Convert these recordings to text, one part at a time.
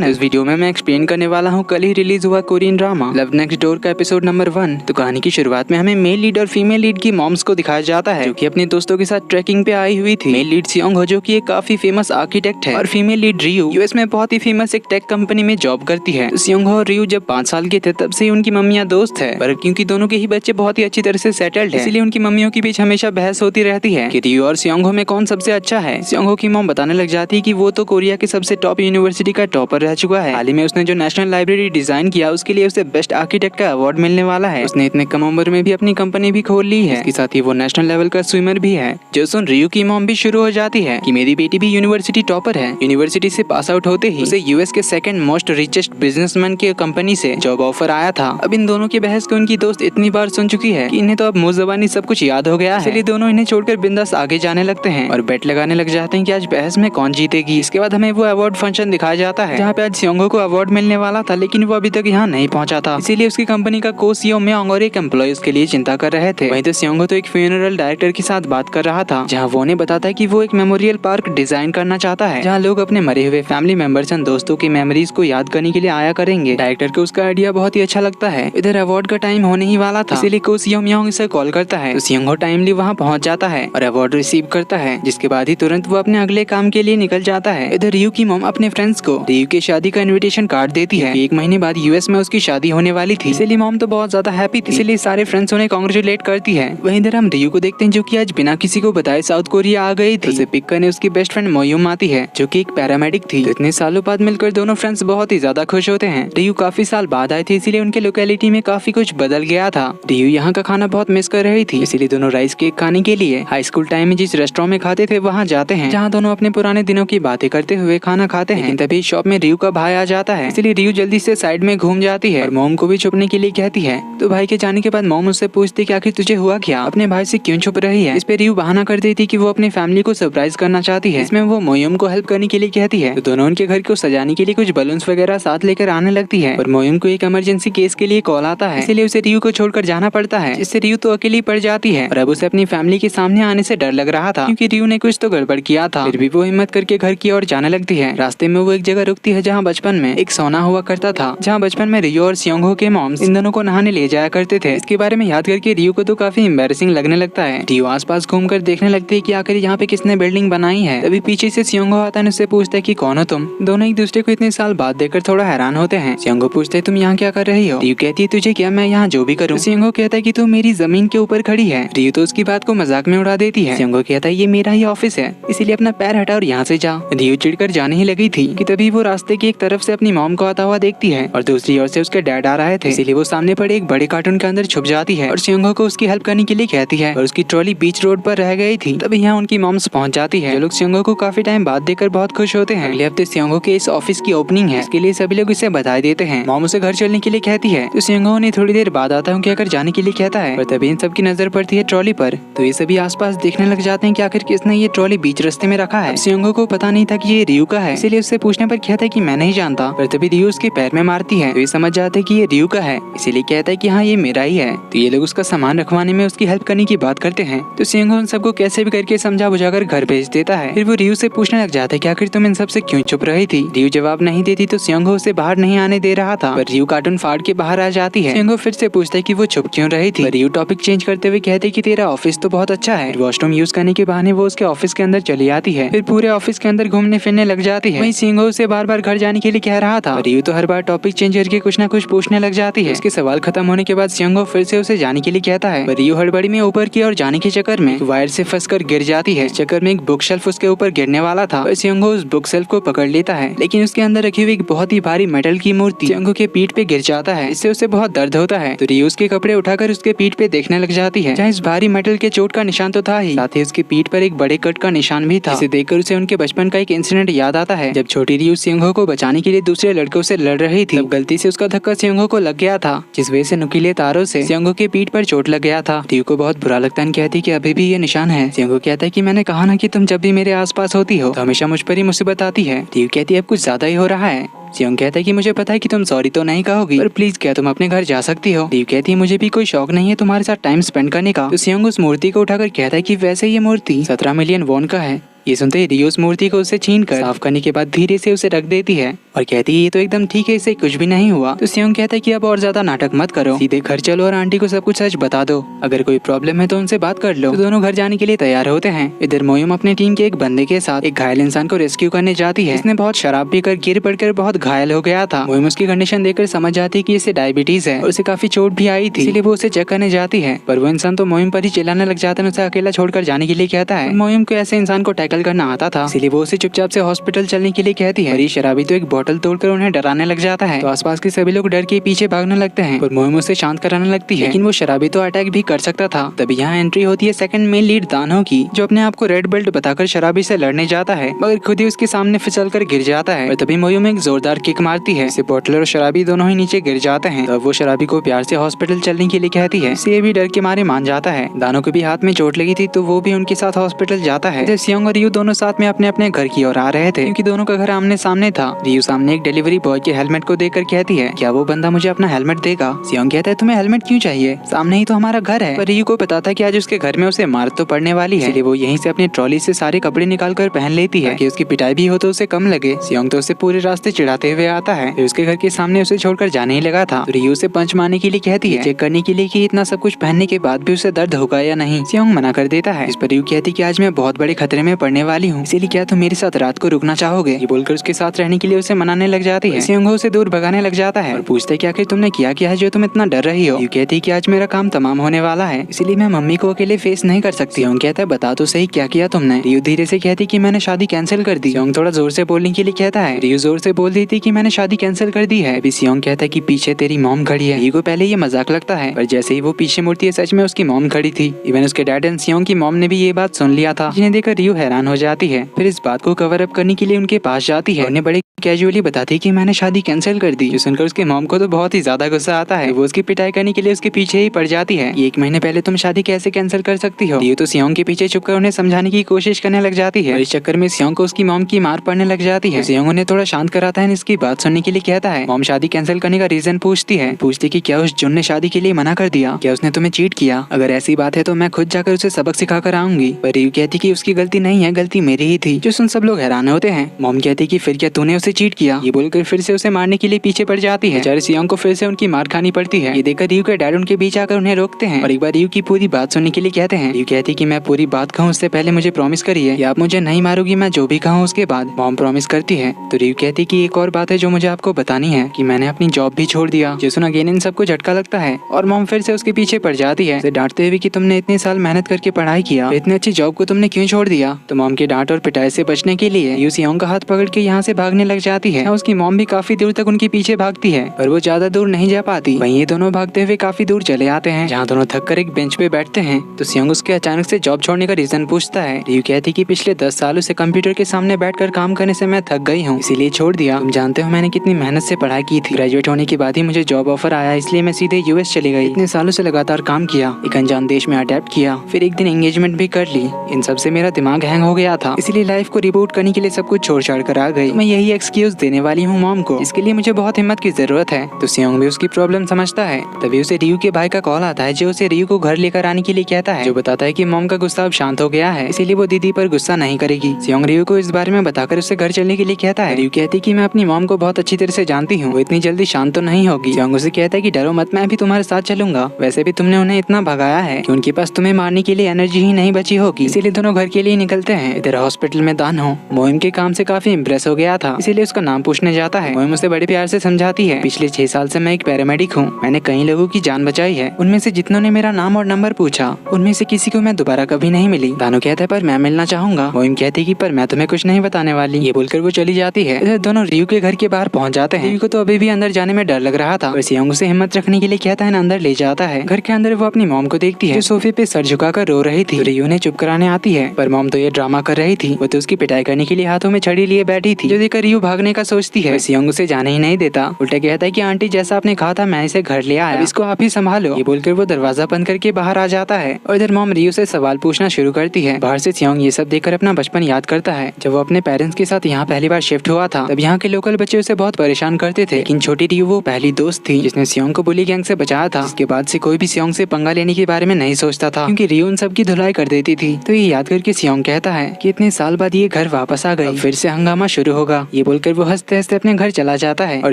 है। इस वीडियो में मैं एक्सप्लेन करने वाला हूँ कल ही रिलीज हुआ Korean drama love next door का एपिसोड नंबर 1। तो कहानी की शुरुआत में हमें मेल लीड और फीमेल लीड की मॉम्स को दिखाया जाता है जो कि अपने दोस्तों के साथ ट्रैकिंग पे आई हुई थी। मेल लीड सियोंग हो जो कि एक काफी फेमस आर्किटेक्ट है और फीमेल लीड रियू यूएस में बहुत ही फेमस एक टेक कंपनी में जॉब करती है। सियोंग हो और रियू जब 5 साल के थे तब से ही उनकी मम्मियाँ दोस्त है, पर क्योंकि दोनों के ही बच्चे बहुत ही अच्छी तरह से सेटल्ड है इसलिए उनकी मम्मियों के बीच हमेशा बहस होती रहती है कि रियू और सियोंग हो में कौन सबसे अच्छा है। सियोंग हो की मॉम बताने लग जाती है कि वो तो कोरिया के सबसे टॉप यूनिवर्सिटी का टॉपर रह चुका है। हाल ही में उसने जो नेशनल लाइब्रेरी डिजाइन किया उसके लिए उसे बेस्ट आर्किटेक्ट का अवार्ड मिलने वाला है। उसने इतने कम उम्र में भी अपनी कंपनी भी खोल ली है। इसके साथ ही वो नेशनल लेवल का स्विमर भी है। जो सुन रियू की मॉम भी शुरू हो जाती है कि मेरी बेटी भी यूनिवर्सिटी टॉपर है। यूनिवर्सिटी से पास आउट होते ही उसे यूएस के सेकंड मोस्ट रिचेस्ट बिजनेसमैन की कंपनी से जॉब ऑफर आया था। अब इन दोनों की बहस को उनकी दोस्त इतनी बार सुन चुकी है कि इन्हें तो अब मुंह ज़बानी सब कुछ याद हो गया है, इसलिए दोनों इन्हें छोड़कर बिंदास आगे जाने लगते हैं और बेट लगाने लग जाते हैं कि आज बहस में कौन जीतेगी। इसके बाद हमें वो अवार्ड फंक्शन दिखाया जाता है जहाँ पे आज सियोंग हो को अवार्ड मिलने वाला था, लेकिन वो अभी तक यहाँ नहीं पहुँचा था। इसीलिए उसकी कंपनी का को सीईओ म्योंग और एक एम्प्लॉय उसके लिए चिंता कर रहे थे। वहीं तो सियोंग हो तो एक फ्यूनरल डायरेक्टर के साथ बात कर रहा था जहाँ वो उन्हें बताता है कि वो एक मेमोरियल पार्क डिजाइन करना चाहता है जहाँ लोग अपने मरे हुए फैमिली मेंबर्स एंड दोस्तों की मेमोरीज को याद करने के लिए आया करेंगे। डायरेक्टर को उसका आइडिया बहुत ही अच्छा लगता है। इधर अवार्ड का टाइम होने ही वाला था, इसीलिए को सीईओ म्योंग इसे कॉल करता है। तो सियोंग हो टाइमली वहाँ पहुँच जाता है और अवार्ड रिसीव करता है, जिसके बाद ही तुरंत वो अपने अगले काम के लिए निकल जाता है। इधर रियू की मॉम अपने फ्रेंड्स को रियू की शादी का इन्विटेशन कार्ड देती है। 1 महीने बाद यूएस में उसकी शादी होने वाली थी, इसलिए मॉम तो बहुत ज्यादा हैप्पी थी, इसलिए सारे फ्रेंड्स उन्हें कांग्रेचुलेट करती है। वहीं इधर हम रियू को देखते हैं जो कि आज बिना किसी को बताए साउथ कोरिया आ गई थी। उसे पिक करने उसकी बेस्ट फ्रेंड मोयुम आती है जो कि एक पैरामेडिक थी। तो इतने सालों बाद मिलकर दोनों फ्रेंड्स बहुत ही ज्यादा खुश होते हैं। रियू काफी साल बाद आई थी, इसीलिए उनके लोकेलिटी में काफी कुछ बदल गया था। रियू यहाँ का खाना बहुत मिस कर रही थी, इसीलिए दोनों राइस केक खाने के लिए हाई स्कूल टाइम में जिस रेस्टोरेंट में खाते थे वहाँ जाते हैं, जहाँ दोनों अपने पुराने दिनों की बातें करते हुए खाना खाते हैं। तभी शॉप में रियू का भाई आ जाता है, इसलिए रियू जल्दी से साइड में घूम जाती है और मोम को भी छुपने के लिए कहती है। तो भाई के जाने के बाद मोम उससे पूछती कि आखिर तुझे हुआ क्या, अपने भाई से क्यों छुप रही है। इस पे रियू बहाना कर देती कि वो अपनी फैमिली को सरप्राइज करना चाहती है। इसमें वो मोयुम को हेल्प करने के लिए कहती है। तो दोनों उनके घर को सजाने के लिए कुछ बलून्स वगैरह साथ लेकर आने लगती है और मोयुम को एक इमरजेंसी केस के लिए कॉल आता है, इसलिए उसे रियू को छोड़कर जाना पड़ता है, जिससे रियू तो अकेली पड़ जाती है और अब उसे अपनी फैमिली के सामने आने से डर लग रहा था क्योंकि रियू ने कुछ तो गड़बड़ किया था। फिर भी वो हिम्मत करके घर की ओर जाने लगती है। रास्ते में वो एक जगह रुकती है जहाँ बचपन में एक सोना हुआ करता था, जहाँ बचपन में रियू और सियोंग हो के मॉम्स इन दोनों को नहाने ले जाया करते थे। इसके बारे में याद करके रियू को तो काफी एम्बैरेसिंग लगने लगता है। रियू आसपास घूमकर देखने लगती है कि आखिर यहाँ पे किसने बिल्डिंग बनाई है। तभी पीछे से सियोंग हो आता है, उससे पूछता है कि कौन हो तुम। दोनों एक दूसरे को इतने साल बाद देखकर थोड़ा हैरान होते हैं। सियोंग हो पूछते है तुम यहाँ क्या कर रही हो। रियू कहती है तुझे क्या, मैं यहाँ जो भी करूँ। सियोंग हो कहता है कि तू मेरी जमीन के ऊपर खड़ी है। रियू तो उसकी बात को मजाक में उड़ा देती है। सियोंग हो कहता है ये मेरा ही ऑफिस है, इसीलिए अपना पैर हटा और यहाँ से जा। रियू चिढ़कर जाने ही लगी थी कि तभी वो रास्ते की एक तरफ से अपनी मॉम को आता हुआ देखती है और दूसरी ओर से उसके डैड आ रहे थे, इसीलिए वो सामने पड़े एक बड़े कार्टून के अंदर छुप जाती है और सियोंग हो को उसकी हेल्प करने के लिए कहती है और उसकी ट्रॉली बीच रोड पर रह गई थी। तभी यहाँ उनकी मॉम्स पहुँच जाती है, जो लोग सियोंग हो को काफी टाइम बाद देखकर बहुत खुश होते हैं। अगले हफ्ते सियोंग हो के इस ऑफिस की ओपनिंग है, इसके लिए सभी लोग इसे बधाई देते हैं। मॉम उसे घर चलने के लिए कहती है, तो सियोंग हो ने थोड़ी देर बाद आता हूँ कहकर जाने के लिए कहता है, पर तभी इन सबकी नजर पड़ती है ट्रॉली पर। तो ये सभी आसपास देखने लग जाते हैं कि आखिर किसने ये ट्रॉली बीच रास्ते में रखा है। सियोंग हो को पता नहीं था कि ये रियू का है, इसलिए उससे पूछने पर कहता है कि मैं नहीं जानता। पर तभी रियू उसके पैर में मारती है, तो ये समझ जाते हैं कि ये रियू का है, इसीलिए कहता है कि हाँ ये मेरा ही है। तो ये लोग उसका सामान रखवाने में उसकी हेल्प करने की बात करते हैं। तो सियोंग हो उन सबको कैसे भी करके समझा बुझाकर घर भेज देता है। फिर वो रियू से पूछने लग जाता है कि आखिर तुम इन सबसे क्यों चुप रही थी। रियू जवाब नहीं देती तो सियोंग हो उसे बाहर नहीं आने दे रहा था, पर रियू कार्टून फाड़ के बाहर आ जाती है। सियोंग हो फिर से पूछता है कि वो चुप क्यों रही थी। रियू टॉपिक चेंज करते हुए कहते हैं कि तेरा ऑफिस तो बहुत अच्छा है। वॉशरूम यूज करने के बहाने वो उसके ऑफिस के अंदर चली आती है, फिर पूरे ऑफिस के अंदर घूमने फिरने लग जाती है। वहीं सियोंग हो उसे बार बार घर जाने के लिए कह रहा था, रियू तो हर बार टॉपिक चेंज करके कुछ ना कुछ पूछने लग जाती है। इसके सवाल खत्म होने के बाद सियोंग हो फिर से उसे जाने के लिए कहता है, पर रियू हड़बड़ी में ऊपर की ओर जाने के चक्कर में वायर से फंसकर गिर जाती है। इस चक्कर में एक बुक शेल्फ उसके ऊपर गिरने वाला था, पर सियोंग हो उस बुक शेल्फ को पकड़ लेता है, लेकिन उसके अंदर रखी हुई एक बहुत ही भारी मेटल की मूर्ति सियोंग हो के पीठ पे गिर जाता है। इससे उसे बहुत दर्द होता है, तो रियू उसके कपड़े उठाकर उसके पीठ पे देखने लग जाती है, जहाँ इस भारी मेटल के चोट का निशान तो था ही, साथ ही उसकी पीठ पर एक बड़े कट का निशान भी था। इसे देखकर उसे उनके बचपन का एक इंसिडेंट याद आता है, जब छोटी रियू सियोंग हो को बचाने के लिए दूसरे लड़कों से लड़ रही थी, तब गलती से उसका धक्का सियोंग हो को लग गया था, जिस वजह से नुकीले तारों से सियोंग हो के पीठ पर चोट लग गया था। रियू को बहुत बुरा लगता है, कहती कि अभी भी ये निशान है। सियोंग हो कहता है कि मैंने कहा ना कि तुम जब भी मेरे आसपास होती हो तो हमेशा मुझ पर ही मुसीबत आती है। रियू कहती है अब कुछ ज्यादा ही हो रहा है। सियोंग कहता है कि मुझे पता है कि तुम सॉरी तो नहीं कहोगी, पर प्लीज क्या तुम अपने घर जा सकती हो। रियू कहती है मुझे भी कोई शौक नहीं है तुम्हारे साथ टाइम स्पेंड करने का। तो सियोंग उस मूर्ति को उठाकर कहता है कि वैसे ये मूर्ति 17 मिलियन वॉन का है, ये सुनते ही रियो उस मूर्ति को उससे छीन कर साफ करने के बाद धीरे से उसे रख देती है और कहती है ये तो एकदम ठीक है, इससे कुछ भी नहीं हुआ। तो सियोंग कहता है कि अब और ज्यादा नाटक मत करो, सीधे घर चलो और आंटी को सब कुछ सच बता दो, अगर कोई प्रॉब्लम है तो उनसे बात कर लो। तो दोनों घर जाने के लिए तैयार होते हैं। इधर मोयुम अपनी टीम के एक बंदे के साथ एक घायल इंसान को रेस्क्यू करने जाती है। इसने बहुत शराब पीकर गिर पड़कर बहुत घायल हो गया था। मोयुम उसकी कंडीशन देखकर समझ जाती है कि इसे डायबिटीज है और उसे काफी चोट भी आई थी, इसलिए वो उसे चेक करने जाती है। पर वो इंसान तो मोयुम पर ही चिल्लाने लग जाता है, उसे अकेला छोड़कर जाने के लिए कहता है। मोयुम को ऐसे इंसान को टैकल करना आता था, इसलिए वो उसे चुपचाप से हॉस्पिटल चलने के लिए कहती है। शराबी तो एक बोतल तोड़कर उन्हें डराने लग जाता है, तो आसपास के सभी लोग डर के पीछे भागने लगते हैं और मोयुम उसे शांत कराने लगती है, लेकिन वो शराबी तो अटैक भी कर सकता था। तभी यहाँ एंट्री होती है सेकंड मेन लीड दानो की, जो अपने आप को रेड बेल्ट बताकर शराबी से लड़ने जाता है, मगर खुद ही उसके सामने फिसल कर गिर जाता है। और तभी मोयुम एक जोरदार किक मारती है, इससे बोतल और शराबी दोनों ही नीचे गिर जाते हैं। तब वो शराबी को प्यार से हॉस्पिटल चलने के लिए कहती है, इसे भी डर के मारे मान जाता है। दानो को भी हाथ में चोट लगी थी, तो वो भी उनके साथ हॉस्पिटल जाता है। जब सियोंग और रियू दोनों साथ में अपने अपने घर की ओर आ रहे थे, क्योंकि दोनों का घर आमने सामने था। रियू सामने एक डिलीवरी बॉय के हेलमेट को देखकर कहती है, क्या वो बंदा मुझे अपना हेलमेट देगा? सियोंग कहता है, तुम्हें हेलमेट क्यों चाहिए, सामने ही तो हमारा घर है। पर रियू को पता था कि आज उसके घर में उसे मार तो पड़ने वाली है, इसलिए वो यहीं से अपनी ट्रॉली से सारे कपड़े निकाल कर पहन लेती है कि उसकी पिटाई भी हो तो उसे कम लगे। सियोंग तो उसे पूरे रास्ते चिढ़ाते हुए आता है, फिर उसके घर के सामने उसे छोड़कर जाने ही लगा था। तो रियू उसे पंच मारने के लिए कहती है, चेक करने के लिए कि इतना सब कुछ पहनने के बाद भी उसे दर्द होगा या नहीं। सियोंग मना कर देता है। इस पर रियू कहती कि आज मैं बहुत बड़े खतरे में पड़ने वाली हूँ, इसीलिए क्या तुम मेरे साथ रात को रुकना चाहोगे? ये बोलकर उसके साथ रहने के लिए उसे मनाने लग जाती है। सियोंग उसे दूर भगाने लग जाता है और पूछते कि आखिर तुमने क्या है जो तुम इतना डर रही हो? रियू कहती है कि आज मेरा काम तमाम होने वाला है, इसीलिए मैं मम्मी को अकेले फेस नहीं कर सकती। सियोंग कहता है, बता तो सही क्या किया तुमने? रियू धीरे से कहती कि मैंने शादी कैंसिल कर दी। सियोंग थोड़ा जोर से बोलने के लिए कहता है। रियू जोर से बोल देती कि मैंने शादी कैंसिल कर दी है। अभी सियोंग कहता है कि पीछे तेरी मॉम खड़ी है। रियू को पहले ये मजाक लगता है, पर जैसे ही वो पीछे मुड़ती है सच में उसकी मॉम खड़ी थी। इवन उसके डैड एंड सियोंग की मॉम ने भी ये बात सुन लिया था, जिन्हें देखकर रियू हैरान हो जाती है। फिर इस बात को कवर अप करने के लिए उनके पास जाती है, उन्हें बड़े कैजुअली बताती कि मैंने शादी कैंसिल कर दी। जो सुनकर उसके मॉम को तो बहुत ही ज्यादा गुस्सा आता है, वो उसकी पिटाई करने के लिए उसके पीछे ही पड़ जाती है। ये 1 महीने पहले तुम शादी कैसे कैंसिल कर सकती हो? ये तो सियोंग के पीछे छुपकर उन्हें समझाने की कोशिश करने लग जाती है। इस चक्कर में सियोंग को उसकी मॉम की मार पड़ने लग जाती है। सियोंग उन्हें थोड़ा शांत कराता है, इसकी बात सुनने के लिए कहता है। मॉम शादी कैंसिल करने का रीजन पूछती कि क्या उस जुन ने शादी के लिए मना कर दिया? क्या उसने तुम्हें चीट किया? अगर ऐसी बात है तो मैं खुद जाकर उसे सबक सिखा कर आऊंगी। पर रियू कहती कि उसकी गलती नहीं है, गलती मेरी ही थी। जो सुन सब लोग हैरान होते हैं। मॉम कहती कि फिर क्या तूने उसे चीट किया? ये बोलकर फिर से उसे मारने के लिए पीछे पड़ जाती है। बेचारे सियोंग को फिर से उनकी मार खानी पड़ती है। ये देखकर रियू के डैड उनके बीच आकर उन्हें रोकते हैं और एक बार रियू की पूरी बात सुनने के लिए कहते हैं। रियू कहती कि मैं पूरी बात कहूँ उससे पहले मुझे प्रॉमिस करिए कि आप मुझे नहीं मारोगी, मैं जो भी कहूँ उसके बाद। मॉम प्रॉमिस करती है। तो रियू कहती कि एक और बात है जो मुझे आपको बतानी है कि मैंने अपनी जॉब भी छोड़ दिया। जेसन अगेन इन सबको झटका लगता है और मॉम फिर से उसके पीछे पड़ जाती है, उसे डांटते हुए कि तुमने इतने साल मेहनत करके पढ़ाई किया, तो इतनी अच्छी जॉब को तुमने क्यों छोड़ दिया? तो मॉम के डांट और पिटाई से बचने के लिए रियू सियोंग का हाथ पकड़ के यहाँ से भागने लग जाती है। उसकी मॉम भी काफी दूर तक उनके पीछे भागती है, पर वो ज्यादा दूर नहीं जा पाती। वहीं ये दोनों भागते हुए काफी दूर चले आते हैं, जहाँ दोनों थक कर एक बेंच पे बैठते हैं। तो सियोंग उसके अचानक से जॉब छोड़ने का रीजन पूछता है। रियू कहती कि पिछले 10 सालों से कंप्यूटर के सामने बैठकर काम करने से मैं थक गई हूँ, इसीलिए छोड़ दिया। तुम जानते हो मैंने कितनी मेहनत से पढ़ाई की थी। ग्रेजुएट होने के बाद ही मुझे जॉब ऑफर आया, इसलिए मैं सीधे यूएस चली गई। इतने सालों से लगातार काम किया, एक अनजान देश में अडेप्ट किया, फिर एक दिन एंगेजमेंट भी कर ली। इन सब से मेरा दिमाग हैंग हो गया था, इसीलिए लाइफ को रिबूट करने के लिए सब कुछ छोड़ छाड़ कर आ गई। मैं यही एक्सक्यूज देने वाली हूँ मॉम को, इसके लिए मुझे बहुत हिम्मत की जरूरत है। तो सियोंग भी उसकी प्रॉब्लम समझता है। तभी उसे रियू के भाई का कॉल आता है, जो उसे रियू को घर लेकर आने के लिए कहता है, जो बताता है कि मॉम का गुस्सा अब शांत हो गया है, इसीलिए वो दीदी पर गुस्सा नहीं करेगी। सियोंग रियू को इस बारे में बताकर उसे घर चलने के लिए कहता है। रियू कहती कि मैं अपनी मॉम को बहुत अच्छी तरह से जानती हूँ, वो इतनी जल्दी शांत तो नहीं होगी। सियोंग उसे कहता है कि डरो मत, मैं भी तुम्हारे साथ चलूंगा। वैसे भी तुमने उन्हें इतना भगाया है कि उनके पास तुम्हें मारने के लिए एनर्जी ही नहीं बची होगी, इसीलिए दोनों घर के लिए निकलते हैं। इधर हॉस्पिटल में दानो मोइम के काम से काफी इम्प्रेस हो गया था, इसीलिए उसका नाम पूछने जाता है। मोइम उसे बड़े प्यार से समझाती है, पिछले 6 साल से मैं एक पैरामेडिक हूँ, मैंने कई लोगों की जान बचाई है। उनमें से जितनों ने मेरा नाम और नंबर पूछा, उनमें से किसी को मैं दोबारा कभी नहीं मिली। दानो कहता है पर मैं मिलना चाहूंगा। मोइम कहती कि पर मैं तुम्हें कुछ नहीं बताने वाली। ये बोलकर वो चली जाती है। इधर दोनों रियू के घर के बाहर पहुंच जाते हैं। रियू को तो अभी भी अंदर जाने में डर लग रहा था, पर सियोंग उसे हिम्मत रखने के लिए कहता है, अंदर ले जाता है। घर के अंदर वो अपनी मॉम को देखती है, जो सोफे पे सर झुकाकर रो रही थी। रियू ने चुप कराने आती है, पर मॉम तो ये ड्रामा कर रही थी। वो तो उसकी पिटाई करने के लिए हाथों में छड़ी लिए बैठी थी, जो देखकर रियू भागने का सोचती है। सियोंग उसे जाने ही नहीं देता, उल्टा कहता है कि आंटी जैसा आपने कहा था मैं इसे घर ले आया, इसको आप ही संभालो। ये बोलकर वो दरवाजा बंद करके बाहर आ जाता है और इधर मॉम रियू से सवाल पूछना शुरू करती है। बाहर से सियोंग ये सब देखकर अपना बचपन याद करता है, जब वो अपने पेरेंट्स के साथ यहाँ पहली बार शिफ्ट हुआ था। तब यहाँ के लोकल बच्चे उसे बहुत परेशान करते थे, लेकिन छोटी रियू वो पहली दोस्त थी जिसने सियोंग को बुली गैंग से बचाया था। इसके बाद से कोई भी सियोंग से पंगा लेने के बारे में नहीं सोचता था, क्योंकि रियू उन सब की धुलाई कर देती थी। तो ये याद करके सियोंग कहता होता है कि इतने साल बाद ये घर वापस आ गई, फिर से हंगामा शुरू होगा। ये बोलकर वो हंसते हंसते अपने घर चला जाता है और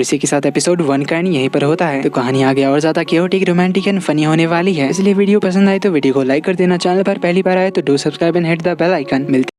इसी के साथ एपिसोड 1 का एंड यहीं पर होता है। तो कहानी आगे और ज्यादा क्योटिक, रोमांटिक एंड फनी होने वाली है, इसलिए वीडियो पसंद आए तो वीडियो को लाइक कर देना। चैनल पर पहली बार आए तो do subscribe and hit the bell icon. मिलते